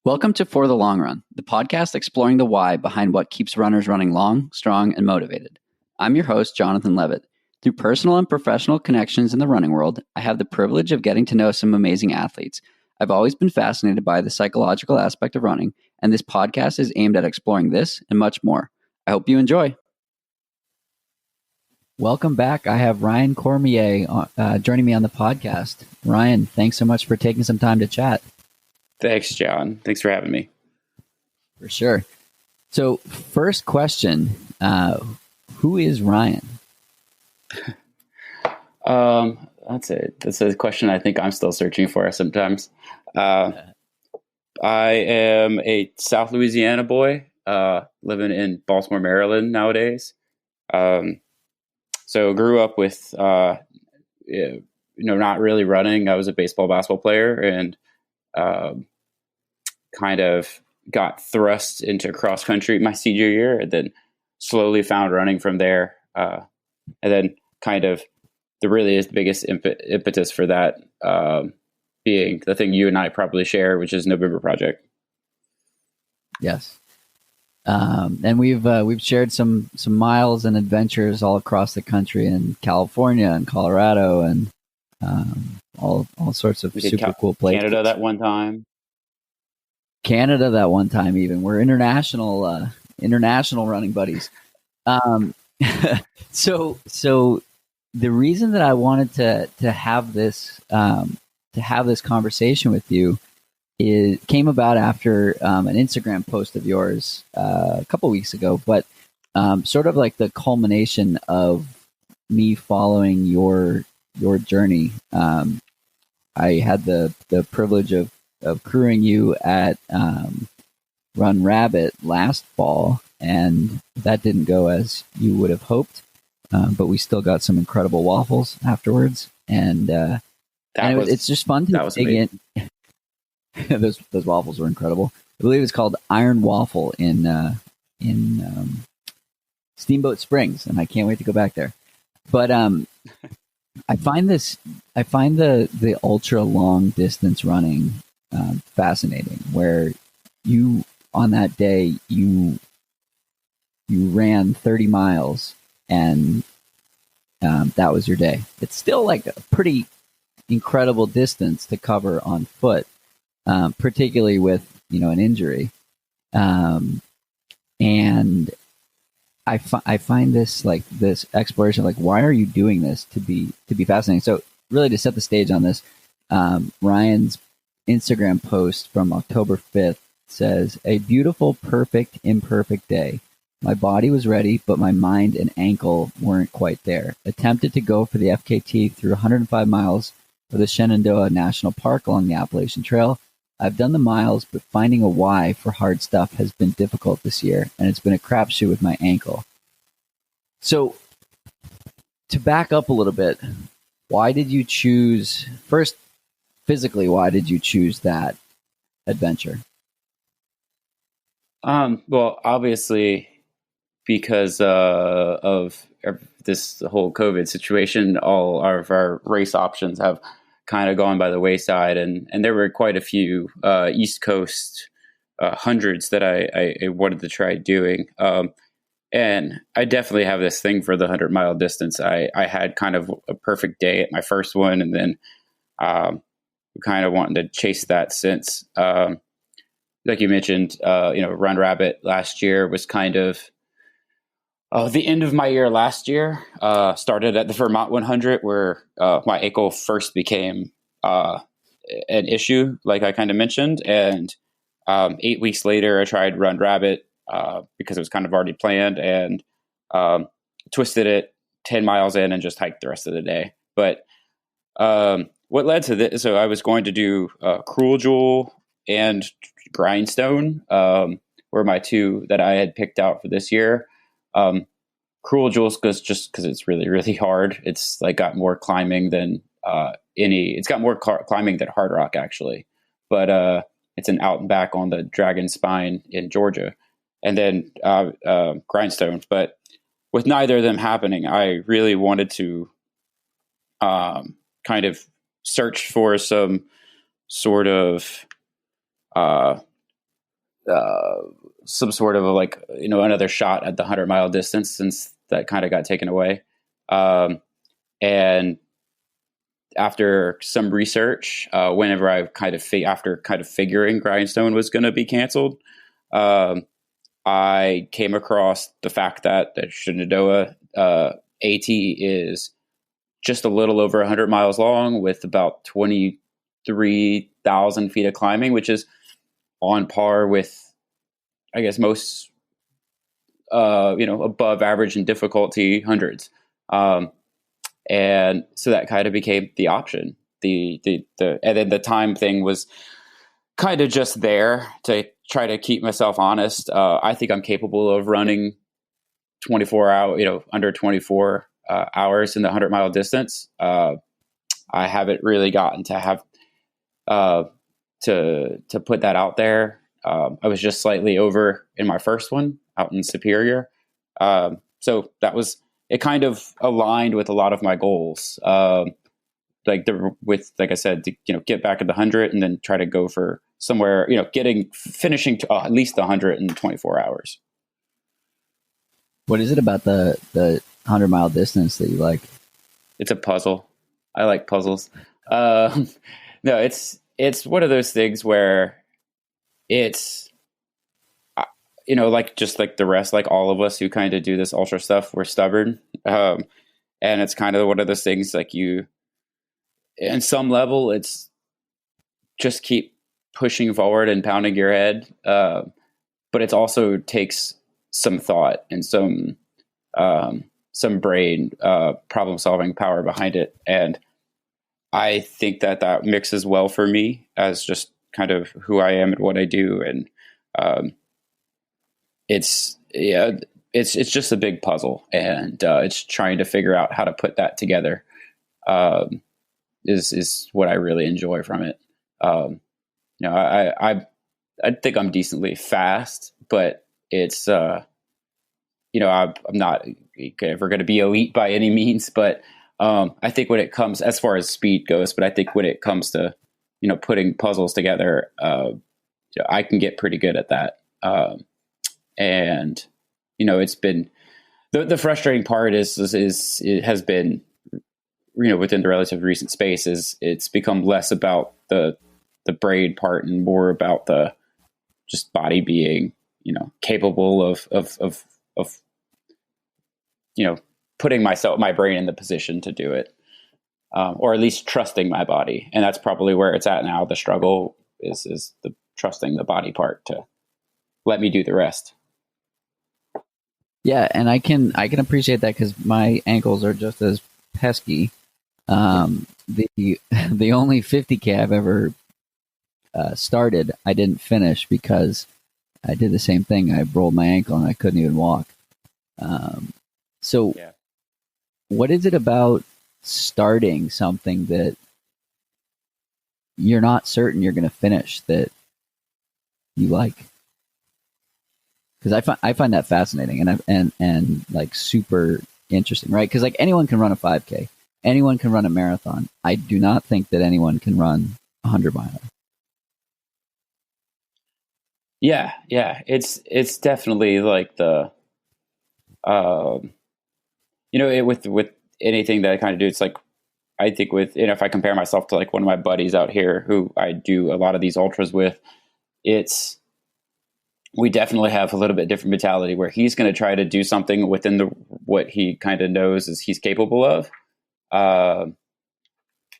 Welcome to For the Long Run, the podcast exploring the why behind what keeps runners running long, strong, and motivated. I'm your host, Jonathan Levitt. Through personal and professional connections in the running world, I have the privilege of getting to know some amazing athletes. I've always been fascinated by the psychological aspect of running, and this podcast is aimed at exploring this and much more. I hope you enjoy. Welcome back. I have Ryan Cormier joining me on the podcast. Ryan, thanks so much for taking some time to chat. Thanks, John. Thanks for having me. For sure. So, first question, who is Ryan? That's a question I think I'm still searching for sometimes. I am a South Louisiana boy, living in Baltimore, Maryland nowadays. So grew up with, not really running. I was a baseball, basketball player, and kind of got thrust into cross country my senior year, and then slowly found running from there. And then kind of the biggest impetus for that being the thing you and I probably share, which is November Project. Yes. And we've shared some miles and adventures all across the country, in California and Colorado and all sorts of super cool places. Canada that one time even. We're international running buddies. So the reason that I wanted to have this conversation with you came about after an Instagram post of yours a couple weeks ago, but sort of like the culmination of me following your journey. I had the privilege of crewing you at Run Rabbit last fall, and that didn't go as you would have hoped, but we still got some incredible waffles afterwards, and it's just fun to dig in. those waffles were incredible. I believe it's called Iron Waffle in Steamboat Springs, and I can't wait to go back there. But I find the ultra long distance running fascinating, where you on that day you ran 30 miles and that was your day. It's still like a pretty incredible distance to cover on foot, particularly with an injury, and I find this exploration, like, why are you doing this, to be fascinating. So really, to set the stage on this, Ryan's Instagram post from October 5th says, "A beautiful, perfect, imperfect day. My body was ready, but my mind and ankle weren't quite there. Attempted to go for the FKT through 105 miles of the Shenandoah National Park along the Appalachian Trail. I've done the miles, but finding a why for hard stuff has been difficult this year, and it's been a crapshoot with my ankle." So, to back up a little bit, why did you choose, first, physically, why did you choose that adventure? Well, obviously, because of this whole COVID situation, all of our race options have kind of gone by the wayside, and there were quite a few East Coast hundreds that I wanted to try doing. And I definitely have this thing for the 100-mile distance. I had kind of a perfect day at my first one, and then kind of wanting to chase that since. Like you mentioned, Run Rabbit last year was kind of the end of my year last year. Started at the Vermont 100, where my ankle first became an issue, like I kind of mentioned. And 8 weeks later, I tried Run Rabbit because it was kind of already planned, and twisted it 10 miles in and just hiked the rest of the day. But what led to this? So I was going to do Cruel Jewel and Grindstone, were my two that I had picked out for this year. Cruel Jewels just because it's really, really hard. It's like got more climbing than it's got more climbing than Hard Rock, actually. But it's an out and back on the Dragon Spine in Georgia. And then Grindstone. But with neither of them happening, I really wanted to kind of searched for some sort of uh, like, another shot at the 100-mile distance, since that kind of got taken away. And after some research, whenever I after figuring Grindstone was going to be canceled, I came across the fact that the Shenandoah AT is just a little over 100 miles long, with about 23,000 feet of climbing, which is on par with, I guess, most, above average in difficulty hundreds. And so that kind of became the option. And then the time thing was kind of just there to try to keep myself honest. I think I'm capable of running under 24 hours in the 100-mile distance. I haven't really gotten to have to put that out there. I was just slightly over in my first one out in Superior. So it kind of aligned with a lot of my goals. Like I said, to, get back at the 100 and then try to go for somewhere, finishing to at least 124 hours. What is it about the 100-mile distance that you like? It's a puzzle. I like puzzles. No, it's one of those things where it's, just like the rest, like all of us who kind of do this ultra stuff, we're stubborn. And it's kind of one of those things, like in some level, it's just keep pushing forward and pounding your head. But it also takes some thought and some brain problem solving power behind it. And I think that mixes well for me as just kind of who I am and what I do. And it's just a big puzzle, and it's trying to figure out how to put that together is what I really enjoy from it. I think I'm decently fast, but it's I'm not ever going to be elite by any means, but I think when it comes as far as speed goes, but I think when it comes to putting puzzles together, I can get pretty good at that. And it's been the frustrating part is it has been within the relative recent space is it's become less about the braid part and more about the just body being capable of putting my brain in the position to do it, or at least trusting my body. And that's probably where it's at now. The struggle is the trusting the body part to let me do the rest. Yeah, and I can appreciate that because my ankles are just as pesky. The only 50K I've ever started, I didn't finish because I did the same thing. I rolled my ankle and I couldn't even walk. So, what is it about starting something that you're not certain you're going to finish that you like? Because I find that fascinating and like super interesting, right? Because like anyone can run a 5K, anyone can run a marathon. I do not think that anyone can run a 100-miler. Yeah, it's definitely like the, with anything that I kind of do, it's like I think with if I compare myself to like one of my buddies out here who I do a lot of these ultras with, we definitely have a little bit different mentality where he's going to try to do something within what he kind of knows is he's capable of.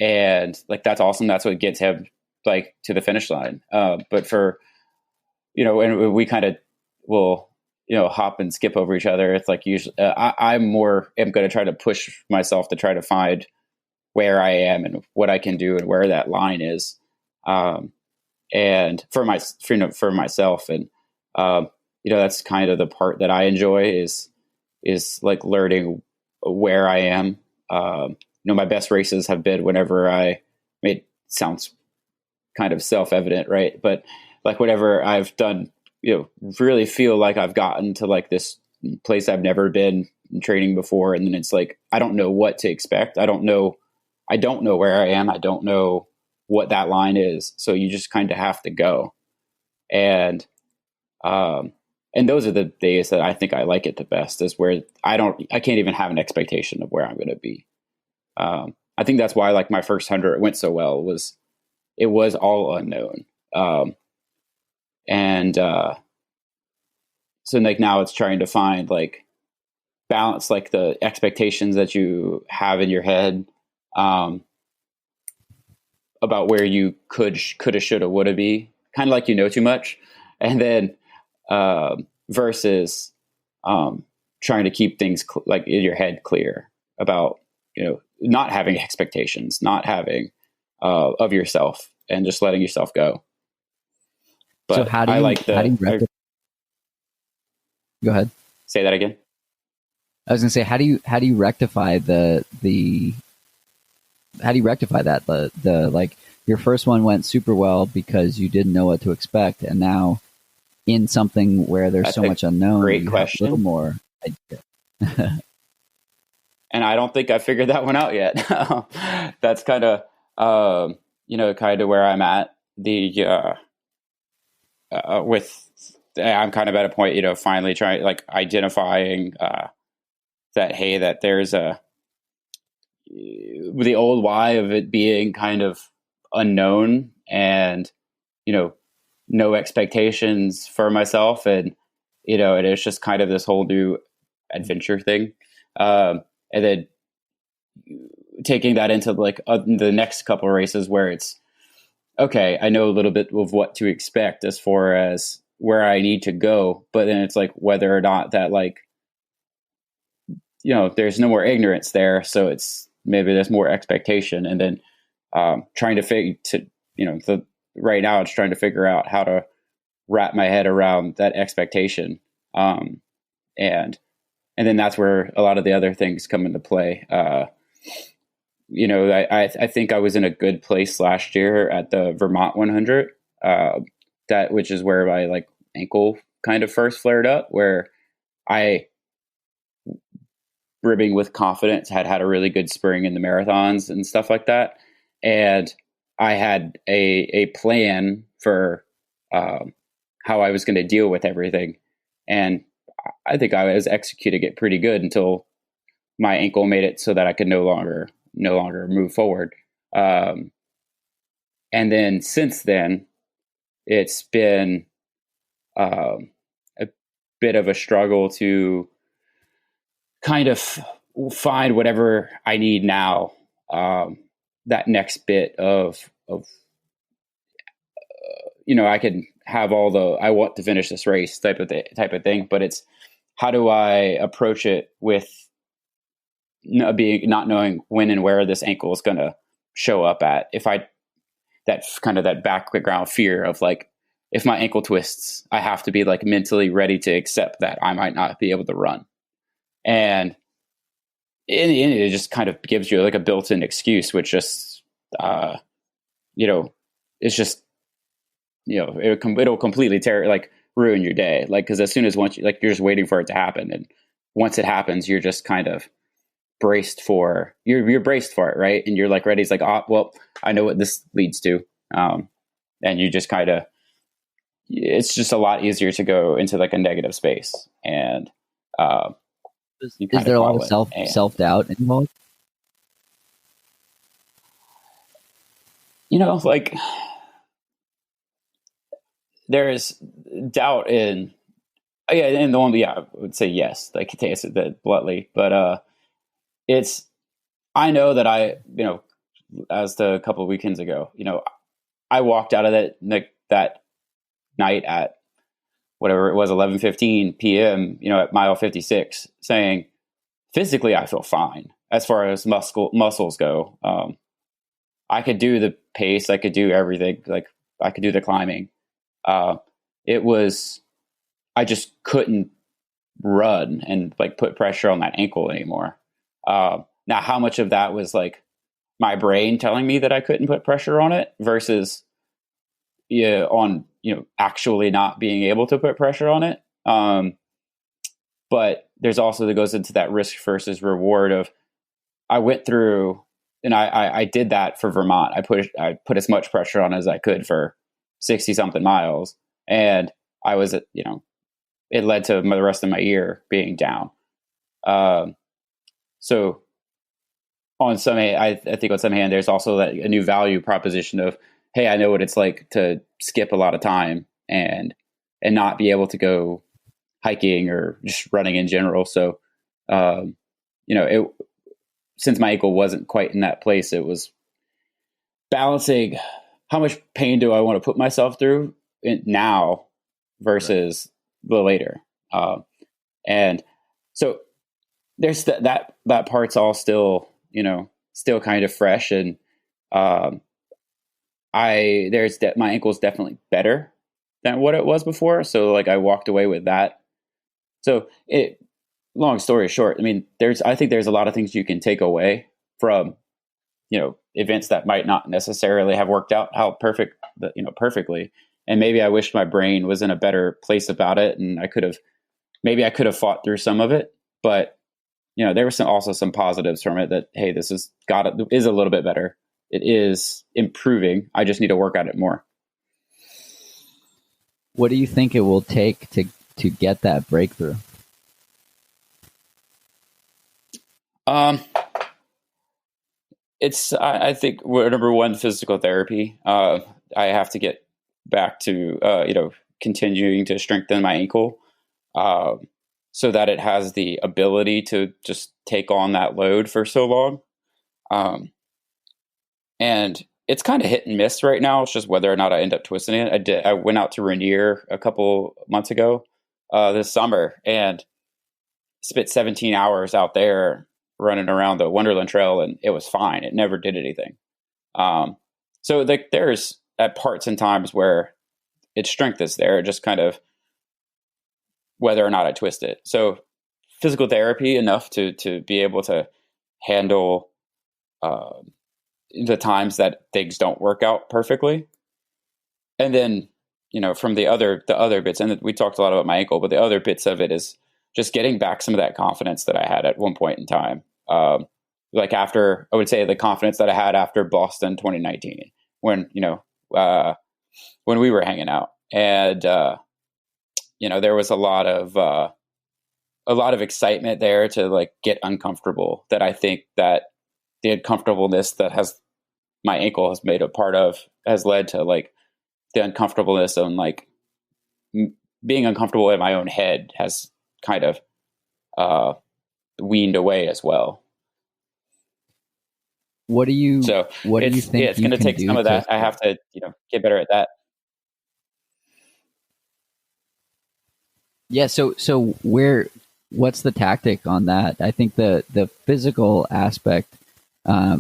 And like, that's awesome. That's what gets him like to the finish line. But for, and we kind of will, hop and skip over each other. It's like usually I'm going to try to push myself to try to find where I am and what I can do and where that line is. And for myself, and that's kind of the part that I enjoy is like learning where I am. My best races have been whenever it sounds kind of self-evident, right? But like whenever I've done, really feel like I've gotten to like this place I've never been in training before. And then it's like, I don't know what to expect. I don't know I don't know where I am. I don't know what that line is. So you just kind of have to go. And, and those are the days that I think I like it the best, is where I can't even have an expectation of where I'm going to be. I think that's why like my first 100 went so well. It was all unknown. And so like now it's trying to find like balance, like the expectations that you have in your head about where you coulda, shoulda, woulda be, kind of like too much, and then versus trying to keep things like in your head clear about not having expectations, not having of yourself, and just letting yourself go. But so how do you rectify? Go ahead. Say that again. I was gonna say, how do you rectify the like your first one went super well because you didn't know what to expect, and now in something where there's That's so much unknown, great question. A little more idea. And I don't think I figured that one out yet. That's kind of kind of where I'm at. I'm kind of at a point, finally trying, like, identifying that there's the old why of it being kind of unknown, and no expectations for myself, and it is just kind of this whole new adventure thing, and then taking that into like the next couple of races where it's okay, I know a little bit of what to expect as far as where I need to go, but then it's like whether or not that, like, there's no more ignorance there, so it's maybe there's more expectation, and then trying to right now it's trying to figure out how to wrap my head around that expectation, and then that's where a lot of the other things come into play. I think I was in a good place last year at the Vermont 100, which is where my like ankle kind of first flared up, where I, ribbing with confidence, had a really good spring in the marathons and stuff like that, and I had a plan for how I was going to deal with everything, and I think I was executing it pretty good until my ankle made it so that I could no longer move forward. And then since then, it's been a bit of a struggle to kind of find whatever I need now. That next bit of I can have all the I want to finish this race type of thing, but it's how do I approach it with not knowing when and where this ankle is going to show up at. If I that background fear of like, if my ankle twists, I have to be like mentally ready to accept that I might not be able to run. And in the end, it just kind of gives you like a built-in excuse, which just, it's just, it'll completely ruin your day. Like, cause as soon as you're just waiting for it to happen. And once it happens, you're just kind of braced for, you're braced for it. Right. And you're like ready. It's like, oh, well, I know what this leads to. And you just kind of, it's just a lot easier to go into like a negative space. And, is there a lot of self-doubt involved? Like, there is doubt in, and the one, I would say yes, like, to answer that bluntly, but I know that as to a couple of weekends ago, I walked out of that night at whatever it was, 11:15 p.m., at mile 56, saying, physically, I feel fine as far as muscles go. I could do the pace. I could do everything. Like, I could do the climbing. I just couldn't run and like put pressure on that ankle anymore. Now, how much of that was like my brain telling me that I couldn't put pressure on it versus actually not being able to put pressure on it. But there's also that goes into that risk versus reward of, I went through I did that for Vermont. I put as much pressure on as I could for 60 something miles. And I was, it led to the rest of my year being down. So on some, I think on some hand, there's also a new value proposition of, hey, I know what it's like to skip a lot of time and not be able to go hiking or just running in general. So, since my ankle wasn't quite in that place, it was balancing how much pain do I want to put myself through now versus the later. And so there's that part's all still, still kind of fresh. And my ankle's definitely better than what it was before. So like I walked away with that. So long story short, I mean, I think there's a lot of things you can take away from, events that might not necessarily have worked out perfectly. And maybe I wish my brain was in a better place about it, and I could have fought through some of it. But there were also some positives from it that, hey, this is a little bit better. It is improving. I just need to work at it more. What do you think it will take to get that breakthrough? I think number one, physical therapy. I have to get back to, continuing to strengthen my ankle, so that it has the ability to just take on that load for so long. And it's kind of hit and miss right now. It's just whether or not I end up twisting it. I went out to Rainier a couple months ago, this summer, and spent 17 hours out there running around the Wonderland Trail, and it was fine. It never did anything. So there's at parts and times where its strength is there, just kind of whether or not I twist it. So physical therapy enough to be able to handle the times that things don't work out perfectly. And then, from the other bits, and we talked a lot about my ankle, but the other bits of it is just getting back some of that confidence that I had at one point in time. Like after, I would say the confidence that I had after Boston 2019, when we were hanging out, and there was a lot of excitement there to like get uncomfortable. That I think that the uncomfortableness that my ankle has made a part of has led to like the uncomfortableness and like being uncomfortable in my own head has kind of weaned away as well. What do you think? Yeah, it's going to take some of that. I have to, get better at that. Yeah. So what's the tactic on that? I think the physical aspect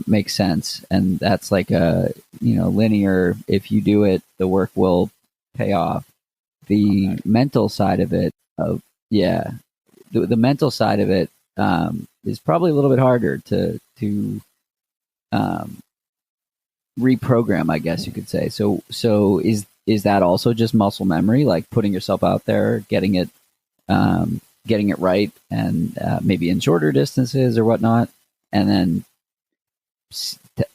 makes sense, and that's like a linear. If you do it, the work will pay off. The mental side of it, the mental side of it is probably a little bit harder to reprogram, I guess you could say. So is that also just muscle memory, like putting yourself out there, getting it right, and maybe in shorter distances or whatnot, and then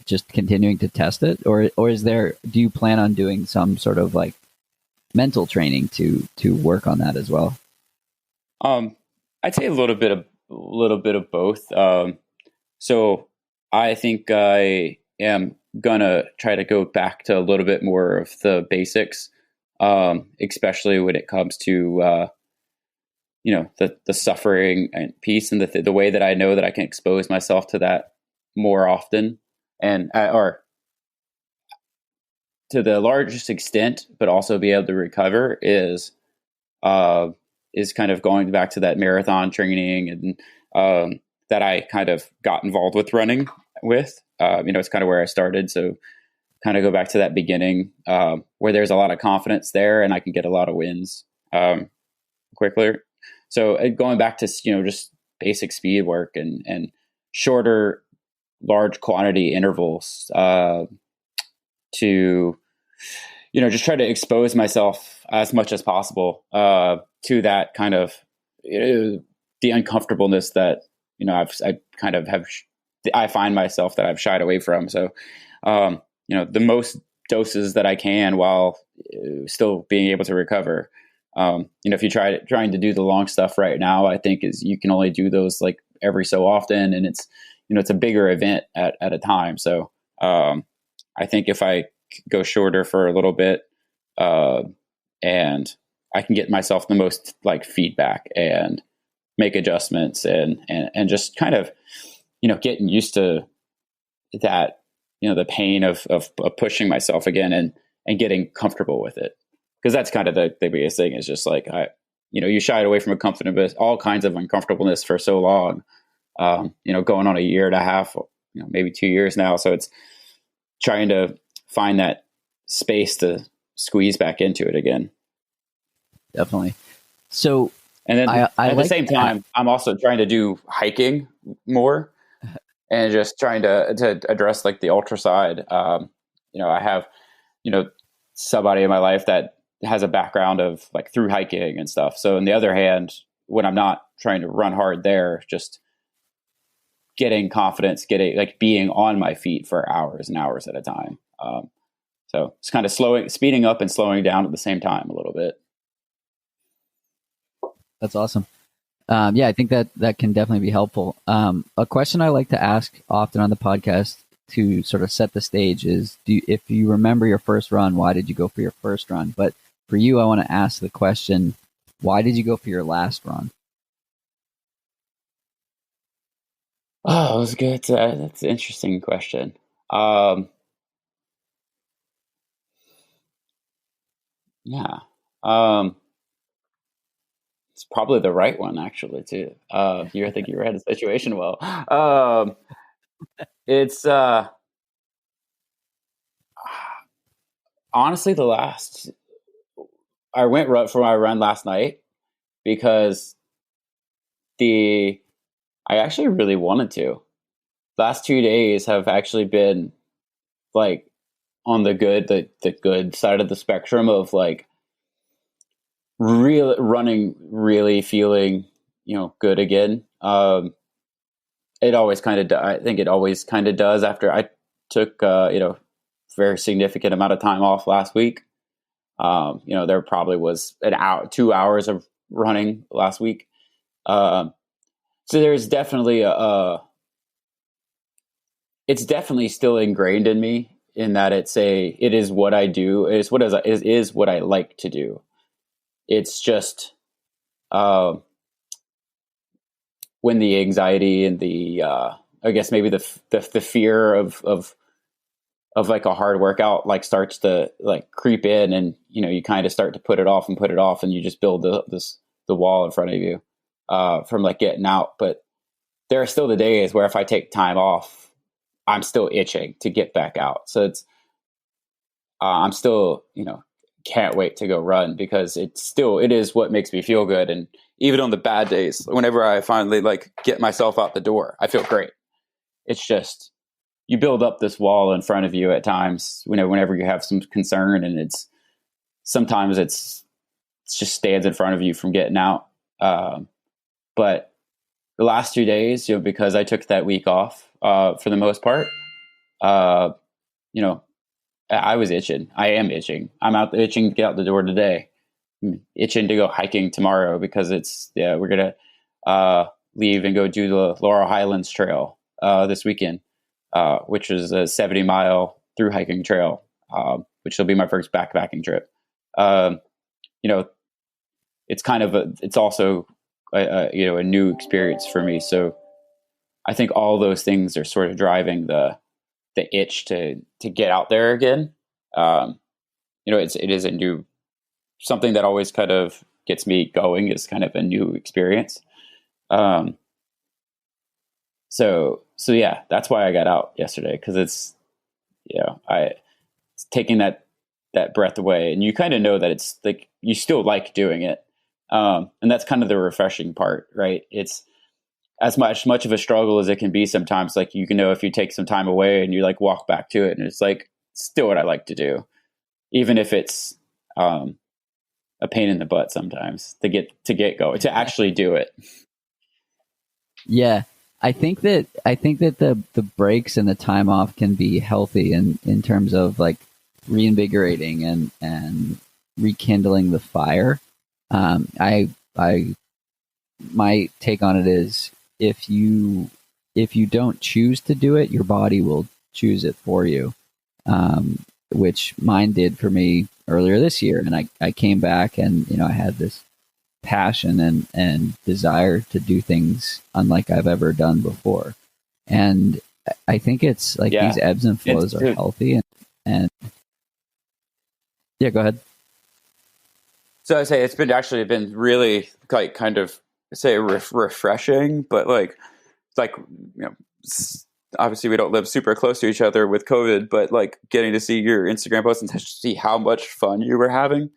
just continuing to test it, or do you plan on doing some sort of like mental training to work on that as well? I'd say a little bit of both. So I think I am gonna try to go back to a little bit more of the basics, especially when it comes to the suffering and piece, and the way that I know that I can expose myself to that more often, and or to the largest extent, but also be able to recover is kind of going back to that marathon training and that I kind of got involved with running with. It's kind of where I started. So kind of go back to that beginning where there's a lot of confidence there and I can get a lot of wins quicker. So going back to, just basic speed work and shorter, large quantity intervals to, just try to expose myself as much as possible to that kind of the uncomfortableness that, I kind of have I find myself that I've shied away from. So, the most doses that I can while still being able to recover. If you trying to do the long stuff right now, I think is you can only do those like every so often, and it's a bigger event at a time. So I think if I go shorter for a little bit, and I can get myself the most like feedback and make adjustments and just kind of, getting used to that, the pain of pushing myself again and getting comfortable with it. Cause that's kind of the biggest thing is just like, you shied away from all kinds of uncomfortableness for so long, going on a year and a half, maybe 2 years now. So it's trying to find that space to squeeze back into it again. Definitely. So, and then at the same time, I'm also trying to do hiking more and just trying to address like the ultra side. I have, somebody in my life that has a background of like through hiking and stuff. So on the other hand, when I'm not trying to run hard there, just getting confidence, being on my feet for hours and hours at a time. So it's kind of speeding up and slowing down at the same time a little bit. That's awesome. I think that can definitely be helpful. A question I like to ask often on the podcast to sort of set the stage is, if you remember your first run, why did you go for your first run? But for you, I want to ask the question, why did you go for your last run? Oh, that's good. That's an interesting question. Yeah. It's probably the right one, actually, too. I think you read the situation well. It's honestly I went for my run last night because I actually really wanted to. Last 2 days have actually been like on the good side of the spectrum of like really feeling, good again. It always I think it always kind of does after I took, very significant amount of time off last week. There probably was 2 hours of running last week. So there's definitely it's definitely still ingrained in me in that it is what I do. It is what I like to do. It's just, when the anxiety and the, I guess maybe the fear of like a hard workout, like starts to like creep in and, you kind of start to put it off and you just build the wall in front of you, from like getting out. But there are still the days where if I take time off, I'm still itching to get back out. So it's, I'm still, can't wait to go run because it is what makes me feel good. And even on the bad days, whenever I finally like get myself out the door, I feel great. It's just, you build up this wall in front of you at times, whenever you have some concern, and sometimes it just stands in front of you from getting out. But the last 2 days, because I took that week off, for the most part, I was itching. I am itching. I'm out itching to get out the door today. I'm itching to go hiking tomorrow because we're going to leave and go do the Laurel Highlands Trail this weekend, which is a 70-mile through hiking trail, which will be my first backpacking trip. It's kind of it's also a new experience for me. So I think all those things are sort of driving the itch to get out there again. It is a new, something that always kind of gets me going is kind of a new experience. So yeah, that's why I got out yesterday. Cause it's taking that breath away, and you kind of know that it's like, you still like doing it. And that's kind of the refreshing part, right? It's as much of a struggle as it can be sometimes. Like, you can know if you take some time away and you like walk back to it, and it's like still what I like to do, even if it's a pain in the butt sometimes to get going, to actually do it. Yeah. I think that the breaks and the time off can be healthy in terms of like reinvigorating and rekindling the fire. I my take on it is if you don't choose to do it, your body will choose it for you, which mine did for me earlier this year. And I came back and I had this passion and desire to do things unlike I've ever done before. And I think it's like Yeah. these ebbs and flows are healthy. And yeah, go ahead. So I say it's been really like kind of say refreshing, but like obviously we don't live super close to each other with COVID, but like getting to see your Instagram posts and to see how much fun you were having,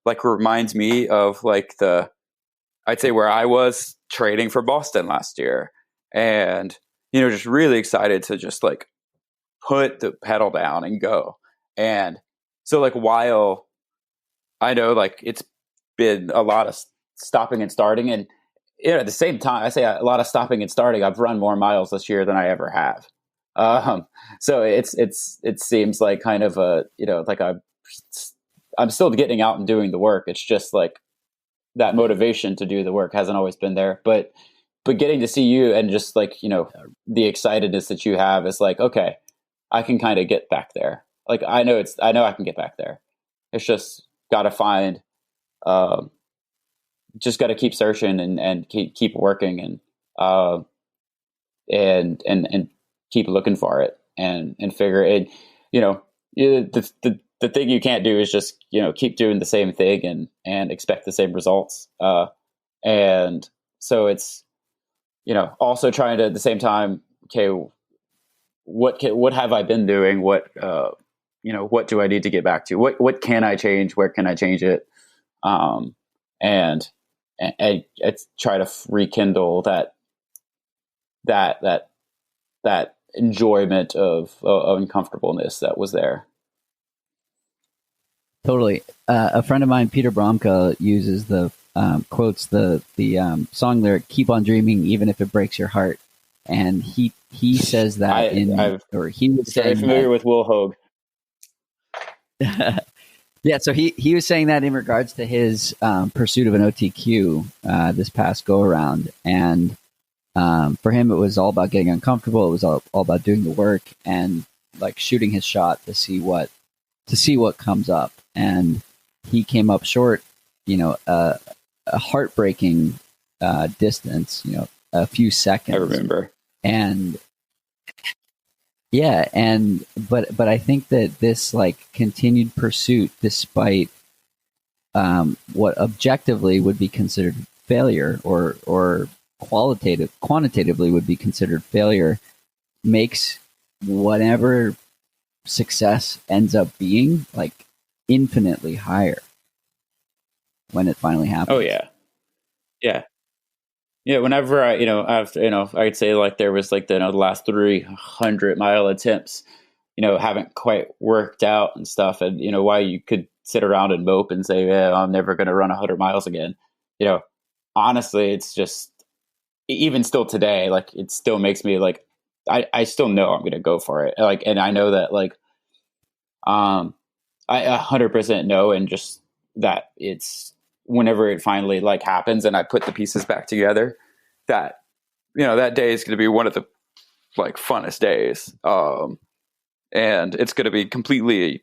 like reminds me of like I'd say where I was training for Boston last year, and just really excited to just like put the pedal down and go. And so like while I know like it's been a lot of stopping and starting, and at the same time I say a lot of stopping and starting, I've run more miles this year than I ever have. So it seems like kind of like I'm still getting out and doing the work. It's just like that motivation to do the work hasn't always been there, but getting to see you and just like the excitedness that you have is like, okay, I can kind of get back there. Like I know I can get back there. It's just got to find, just got to keep searching and keep working and keep looking for it and figure it. The thing you can't do is just keep doing the same thing and expect the same results. And so it's also trying to at the same time, okay, what have I been doing? What do I need to get back to? What can I change? Where can I change it? And I try to rekindle that enjoyment of uncomfortableness that was there. Totally. A friend of mine, Peter Bromka, uses quotes the song lyric "Keep on dreaming, even if it breaks your heart," and he says that he was very familiar with Will Hogue. Yeah, so he was saying that in regards to his pursuit of an OTQ this past go around, and for him it was all about getting uncomfortable. It was all about doing the work and like shooting his shot to see what comes up. And he came up short, a heartbreaking distance, a few seconds. I remember. And yeah, but I think that this like continued pursuit, despite what objectively would be considered failure or quantitatively would be considered failure, makes whatever success ends up being like infinitely higher when it finally happens. Oh yeah. Whenever I'd say like there was like the last 300-mile attempts, haven't quite worked out and stuff, and why you could sit around and mope and say, yeah, I'm never going to run 100 miles again. Honestly, it's just even still today, like it still makes me like I still know I'm going to go for it. Like, and I know that like I 100% know, and just that it's whenever it finally like happens and I put the pieces back together, that that day is going to be one of the like funnest days, and it's going to be completely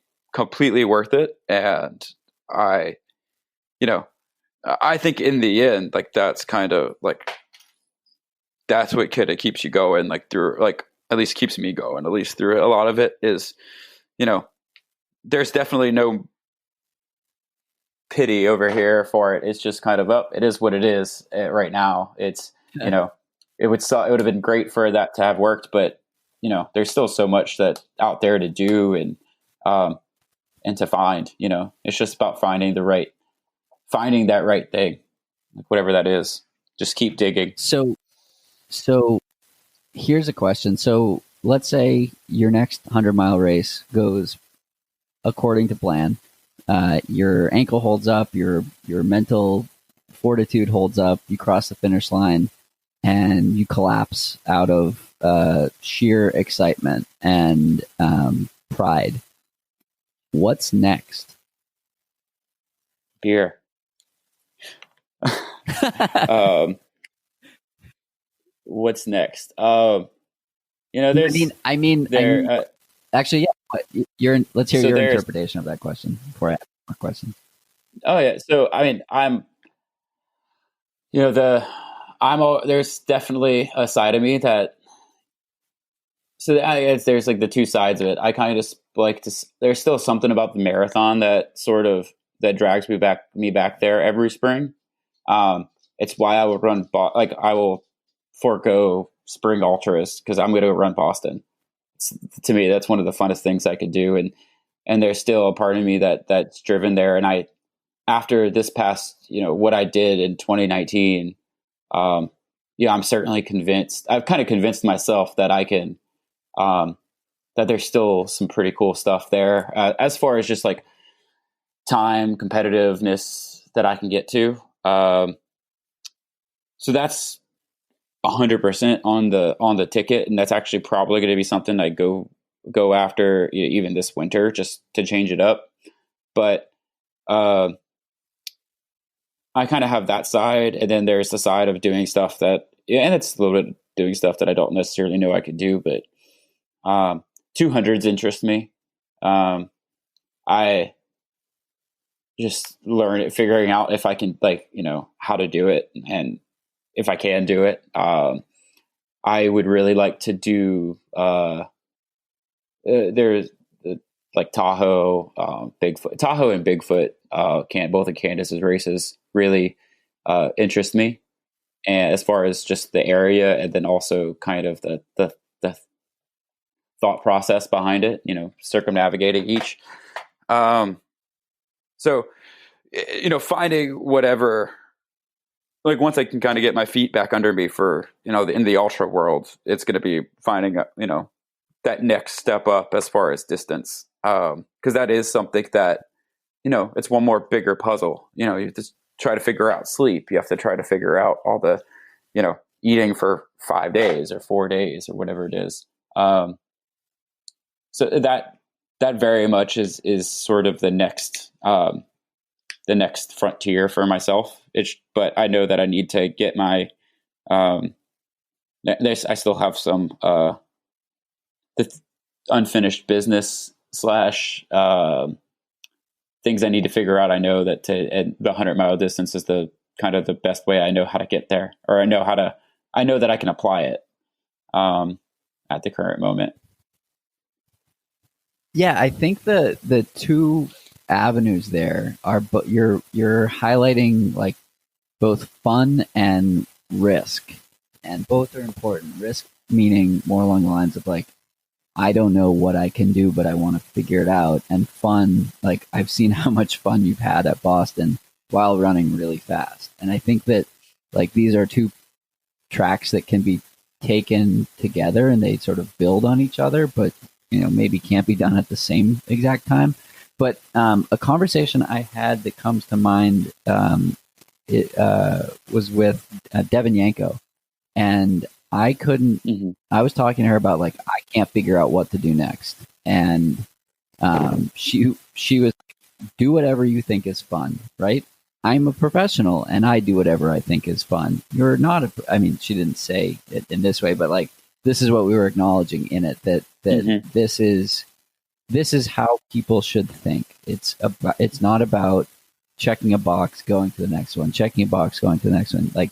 worth it. And I think in the end, like that's kind of like that's what kind of keeps you going, like through, like at least keeps me going, at least through a lot of it is there's definitely no pity over here for it. It's just kind of it is what it is right now. It's it would have been great for that to have worked, but there's still so much that out there to do and to find. It's just about finding that right thing, like whatever that is. Just keep digging. So here's a question. So let's say your next 100-mile race goes according to plan. Your ankle holds up, your mental fortitude holds up, you cross the finish line, and you collapse out of sheer excitement and pride. What's next? Beer. What's next? There's I mean, actually, yeah. Let's hear your interpretation of that question before I ask my question. Oh yeah. So I mean, there's definitely a side of me that. So I guess there's like the two sides of it. I kind of just like to. There's still something about the marathon that that drags me back there every spring. It's why I would run. I will forego spring ultras because I'm going to run Boston. To me, that's one of the funnest things I could do, and there's still a part of me that's driven there. And after this past, what I did in 2019, I'm certainly convinced. I've kind of convinced myself that I can, that there's still some pretty cool stuff there as far as just like time competitiveness that I can get to. So that's 100% on the ticket, and that's actually probably going to be something I go after even this winter just to change it up. But I kind of have that side, and then there's the side of doing stuff and it's a little bit doing stuff that I don't necessarily know I could do, but 200s interest me. I just figuring out if I can how to do it, and if I can do it. I would really like to do there's like Tahoe and Bigfoot, both of Candace's races really interest me, and as far as just the area, and then also kind of the thought process behind it, circumnavigating each. So finding whatever, like once I can kind of get my feet back under me for, in the ultra world, it's going to be finding, that next step up as far as distance. Cause that is something that, it's one more bigger puzzle. You just try to figure out sleep. You have to try to figure out all the, eating for 5 days or 4 days or whatever it is. So that very much is sort of the next frontier for myself. But I know that I need to get my, I still have some, the unfinished business / things I need to figure out. I know that the 100-mile distance is the kind of the best way I know how to get there, or I know that I can apply it, at the current moment. Yeah, I think the two avenues there are, but you're highlighting like both fun and risk, and both are important. Risk meaning more along the lines of like, I don't know what I can do, but I want to figure it out. And fun, like I've seen how much fun you've had at Boston while running really fast. And I think that like these are two tracks that can be taken together and they sort of build on each other, but maybe can't be done at the same exact time. But a conversation I had that comes to mind, was with Devin Yanko, and I couldn't. Mm-hmm. I was talking to her about like I can't figure out what to do next, and she was do whatever you think is fun, right? I'm a professional and I do whatever I think is fun. You're not I mean, she didn't say it in this way, but like this is what we were acknowledging in it, that mm-hmm. this is how people should think. It's not about checking a box, going to the next one, checking a box, going to the next one. Like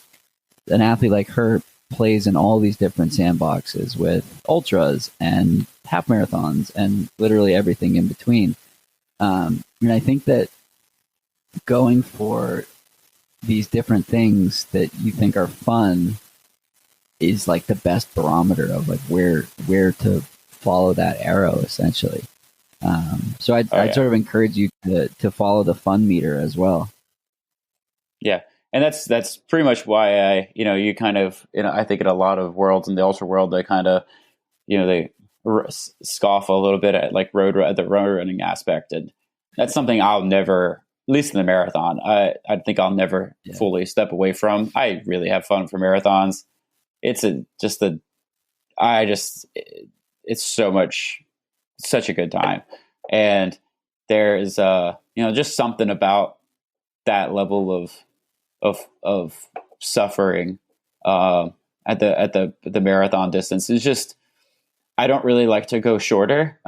an athlete like her plays in all these different sandboxes with ultras and half marathons and literally everything in between. And I think that going for these different things that you think are fun is like the best barometer of like where to follow that arrow, essentially. So I'd sort of encourage you to follow the fun meter as well. Yeah. And that's pretty much why you kind of, I think in a lot of worlds in the ultra world, they kind of, they scoff a little bit at like the road running aspect. And that's something I'll never, at least in the marathon, I think I'll never fully step away from. I really have fun for marathons. it's it's such a good time. And there's, just something about that level of suffering, at the marathon distance. It's just, I don't really like to go shorter.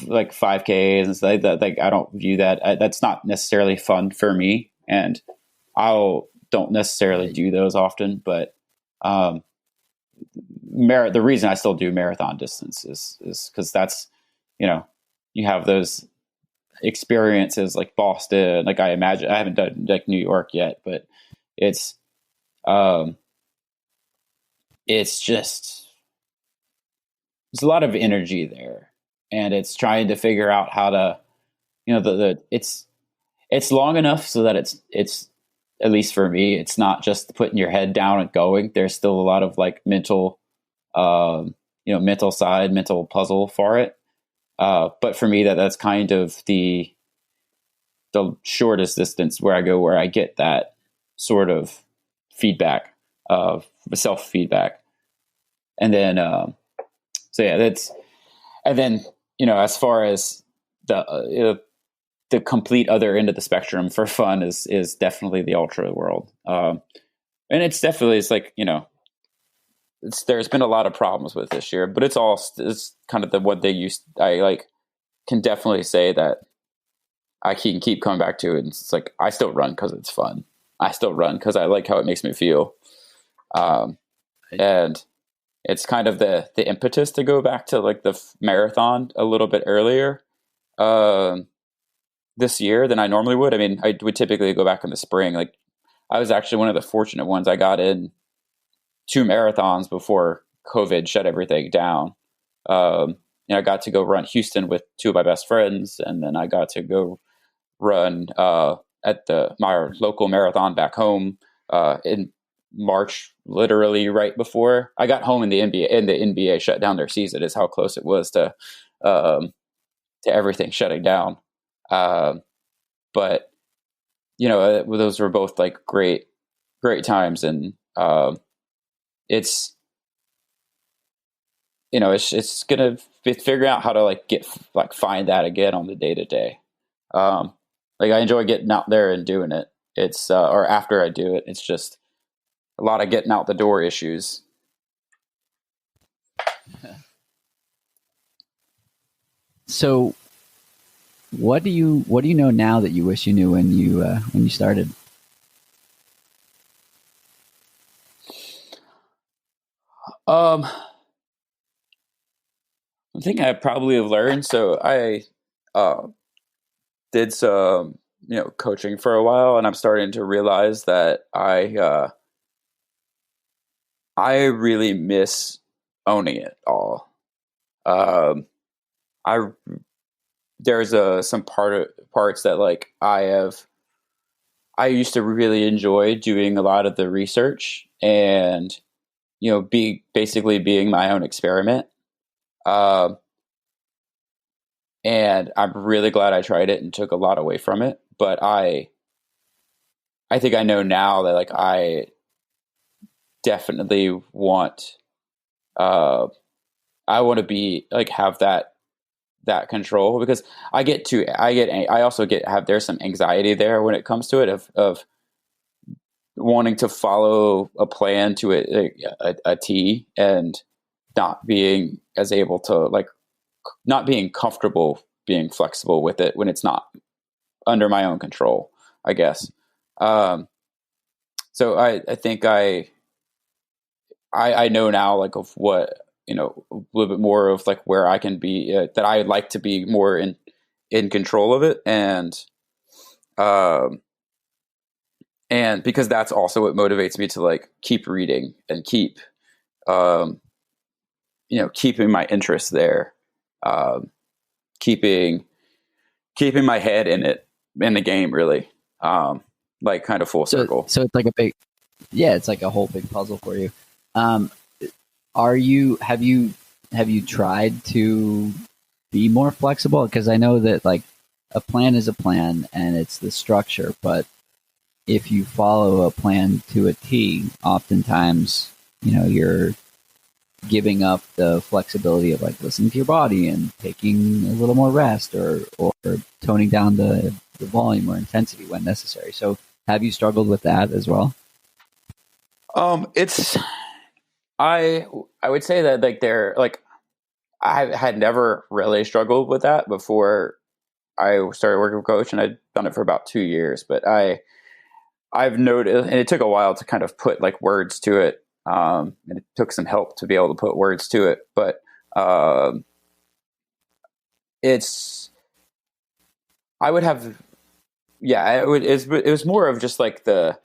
Like 5K and stuff like that. Like, I don't view that. That's not necessarily fun for me. And don't necessarily do those often, but, the reason I still do marathon distance is because that's, you have those experiences like Boston. Like, I imagine, I haven't done like New York yet, but it's just, there's a lot of energy there, and it's trying to figure out how to, it's long enough so that it's at least for me, it's not just putting your head down and going. There's still a lot of like mental puzzle for it. But for me, that's kind of the shortest distance where I get that sort of feedback, self feedback. And then, so yeah, and then, as far as the complete other end of the spectrum for fun is definitely the ultra world. And it's like, there's been a lot of problems with this year, but it's kind of what they used. I like can definitely say that I can keep coming back to it. And it's like, I still run because it's fun. I still run because I like how it makes me feel. And it's kind of the impetus to go back to like the marathon a little bit earlier this year than I normally would. I mean, I would typically go back in the spring. Like, I was actually one of the fortunate ones. I got in 2 marathons before COVID shut everything down. I got to go run Houston with 2 of my best friends, and then I got to go run at my local marathon back home in March, literally right before I got home. In the NBA shut down their season, is how close it was to everything shutting down. But those were both like great times, and it's it's gonna be figuring out how to like find that again on the day to day. Like, I enjoy getting out there and doing it. It's or after I do it, it's just a lot of getting out the door issues. So, what do you know now that you wish you knew when you started? I think I probably have learned. So I did some coaching for a while, and I'm starting to realize that I really miss owning it all. There's some parts that like I used to really enjoy doing a lot of the research and basically being my own experiment. And I'm really glad I tried it and took a lot away from it. But I think I know now that like I definitely want to be like have that control, because there's some anxiety there when it comes to it of wanting to follow a plan to a T, and not being as able to like not being comfortable being flexible with it when it's not under my own control, I guess. So I think I know now like of what, a little bit more of like where I can be, that I'd like to be more in control of it. And because that's also what motivates me to like keep reading and keep, keeping my interest there, keeping my head in the game, really, like kind of full circle. So it's like it's like a whole big puzzle for you. Have you tried to be more flexible? Because I know that like a plan is a plan and it's the structure, but if you follow a plan to a T, oftentimes, you're giving up the flexibility of like listening to your body and taking a little more rest or toning down the volume or intensity when necessary. So have you struggled with that as well? It's I would say that like they're like I had never really struggled with that before I started working with coach, and I'd done it for about 2 years. But I've noticed, and it took a while to kind of put like words to it, and it took some help to be able to put words to it. But it's I would have, yeah, it was more of just like I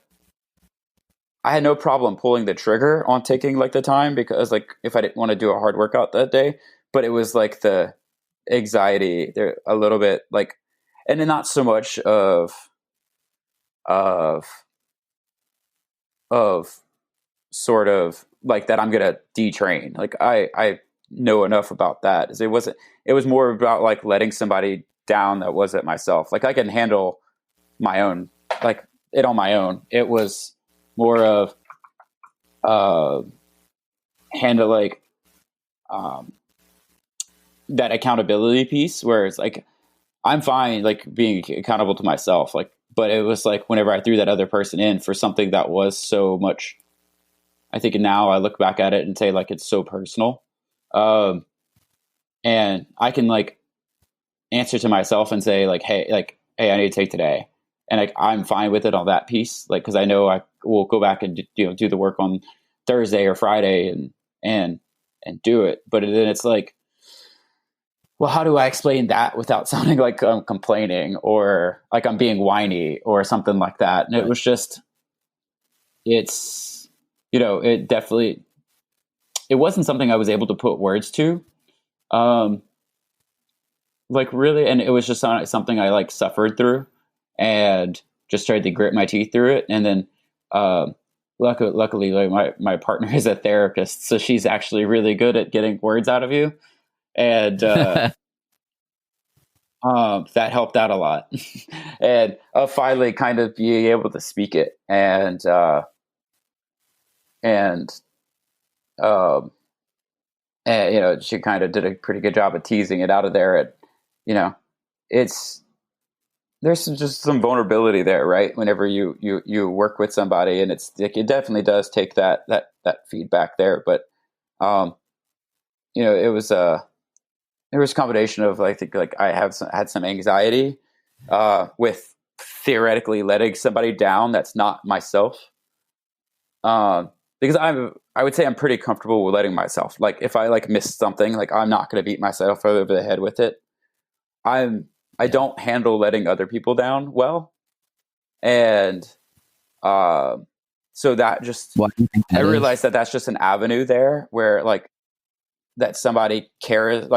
had no problem pulling the trigger on taking like the time because like if I didn't want to do a hard workout that day, but it was like the anxiety there a little bit like, and then not so much of of sort of like that I'm gonna detrain. Like I know enough about that. It was more about like letting somebody down that wasn't myself. Like I can handle my own like it on my own. It was more of handle like that accountability piece where it's like I'm fine like being accountable to myself. Like but it was like whenever I threw that other person in for something that was so much, I think now I look back at it and say like it's so personal. And I can like answer to myself and say hey, I need to take today. And like, I'm fine with it on that piece. Like, cause I know I will go back and do the work on Thursday or Friday and do it. But then it's like, well, how do I explain that without sounding like I'm complaining or like I'm being whiny or something like that? And it was just, it definitely, it wasn't something I was able to put words to. Like really, and it was just something I like suffered through and just tried to grit my teeth through it. And then, luckily, like my partner is a therapist, so she's actually really good at getting words out of you. And, that helped out a lot. And finally kind of being able to speak it and, um, and she kind of did a pretty good job of teasing it out of there. And, it's, there's just some vulnerability there, right? Whenever you work with somebody and it's like, it definitely does take that feedback there. But, it was there was a combination of I think like I had some anxiety, with theoretically letting somebody down that's not myself. Because I would say I'm pretty comfortable with letting myself, like if I like miss something, like I'm not going to beat myself over the head with it. I don't handle letting other people down well. And, so that just, What do you think I that is? realized that that's just an avenue there where like that somebody cares,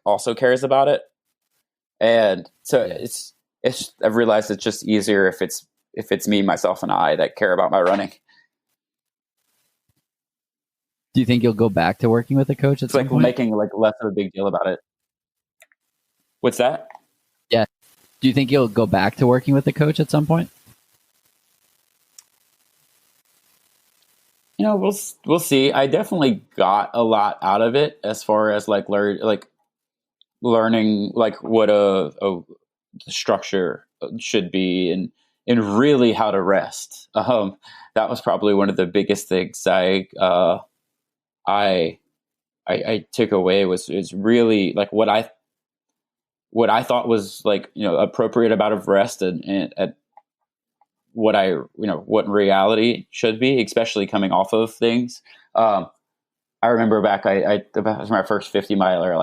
also cares about it. And so I've realized it's just easier if it's me, myself and I that care about my running. Do you think you'll go back to working with a coach at It's some like point? making like less of a big deal about it. What's that? Yeah. Do you think you'll go back to working with a coach at some point? We'll see. I definitely got a lot out of it as far as like learning like what a structure should be and really how to rest. That was probably one of the biggest things I took away is really like what I thought was like appropriate amount of rest and at what what reality should be, especially coming off of things. I remember back, that was my first 50 miler.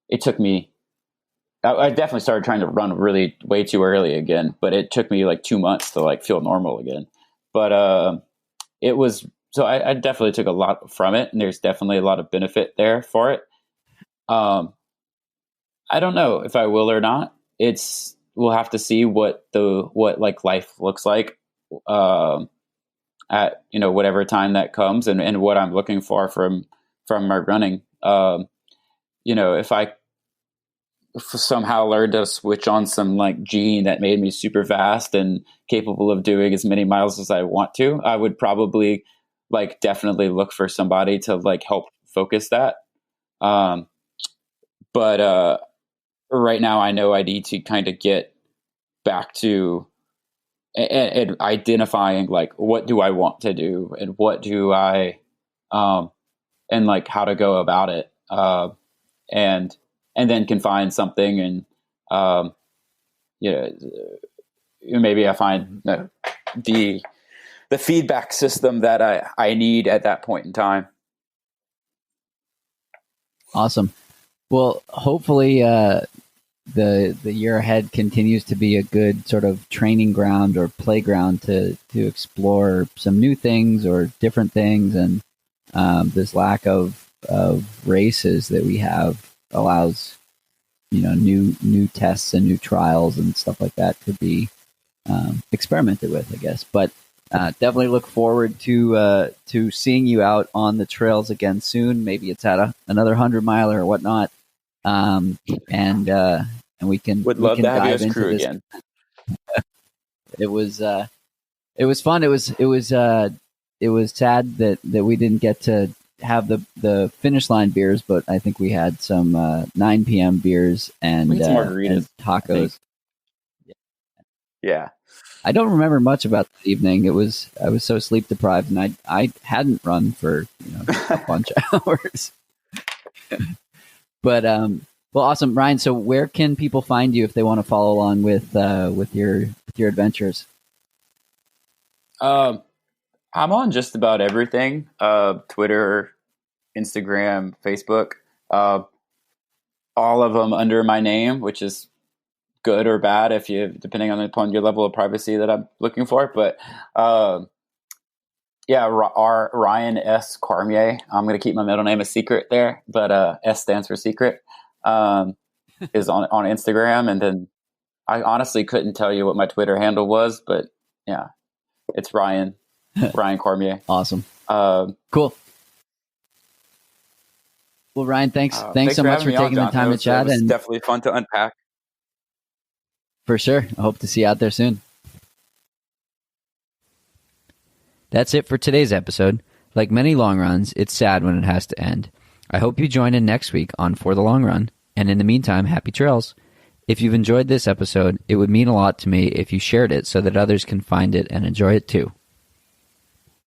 It took me, I definitely started trying to run really way too early again, but it took me like 2 months to like feel normal again. But, it was, so I definitely took a lot from it, and there's definitely a lot of benefit there for it. I don't know if I will or not. We'll have to see what like life looks like, at whatever time that comes, and what I'm looking for from my running. If I somehow learned to switch on some like gene that made me super fast and capable of doing as many miles as I want to, I would probably like definitely look for somebody to like help focus that. But right now I know I need to kind of get back to and identifying like what do I want to do and what do I and like how to go about it, and then can find something and you know, maybe I find the feedback system that I need at that point in time. Awesome. Well, hopefully the year ahead continues to be a good sort of training ground or playground to explore some new things or different things, and this lack of races that we have allows new tests and new trials and stuff like that to be experimented with, I guess. But definitely look forward to seeing you out on the trails again soon. Maybe it's at another 100-miler or whatnot. And we can would love to have you as crew this again. It was fun. It was sad that we didn't get to have the finish line beers, but I think we had some 9 p.m. beers and some margaritas, and tacos. Yeah. I don't remember much about the evening. I was so sleep deprived, and I hadn't run for a bunch of hours. But well, awesome, Ryan. So where can people find you if they want to follow along with your adventures? I'm on just about everything: Twitter, Instagram, Facebook. All of them under my name, which is good or bad depending upon your level of privacy that I'm looking for. But Ryan S. Cormier. I'm going to keep my middle name a secret there, but S stands for secret. Is on Instagram, and then I honestly couldn't tell you what my Twitter handle was, but yeah, it's Ryan Cormier. Awesome. Cool. Well, Ryan, thanks so much for taking the time to chat. And definitely fun to unpack. For sure. I hope to see you out there soon. That's it for today's episode. Like many long runs, it's sad when it has to end. I hope you join in next week on For the Long Run. And in the meantime, happy trails. If you've enjoyed this episode, it would mean a lot to me if you shared it so that others can find it and enjoy it too.